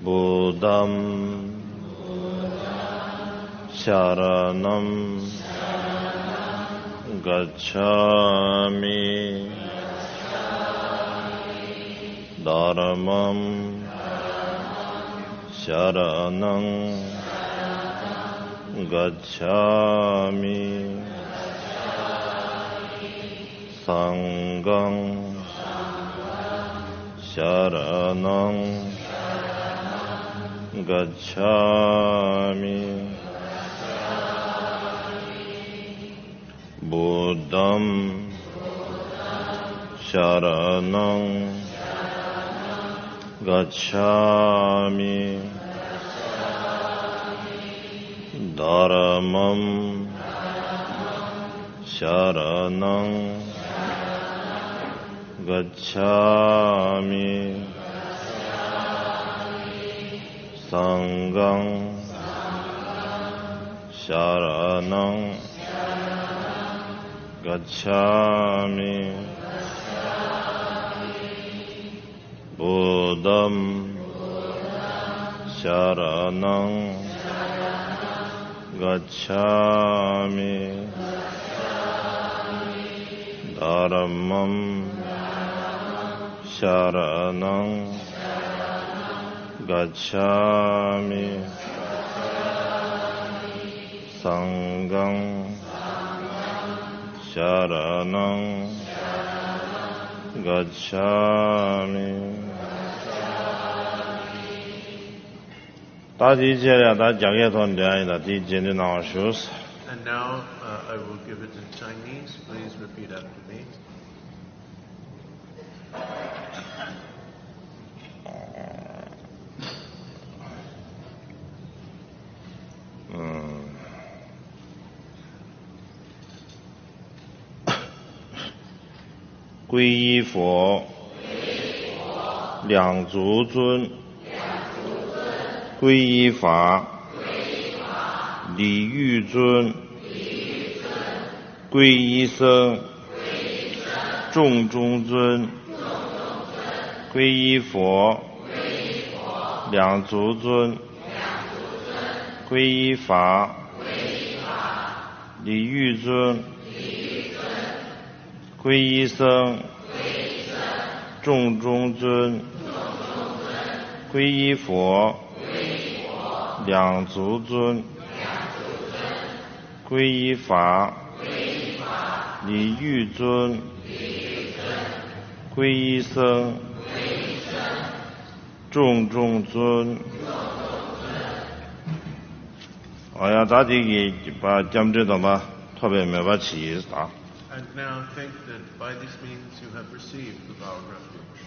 Buddham Sharanam Gacchami Dharamam Sharanam Gacchami Sangham Sharanam Gacchami Buddham Sharanam Gacchami Dharamam Sharanam Gacchami Sangham Sharanam Gacchami Buddham Sharanam Gacchami Dharamam Sharanam Gacchami Sangham Sharanam Gacchami 大体接了大家给团队的第几的老师。And now I will give it in Chinese. Please repeat after me. 皈依佛，两足尊；皈依法，礼遇尊；皈依僧，众中尊；皈依佛，两足尊；皈依法，礼遇尊；皈依僧，众中尊；皈依佛，两足尊；皈依法，礼遇尊；皈依僧，众中尊。我要大家给把讲这个嘛，特别没把气啥。And now think that by this means you have received the vow of refuge.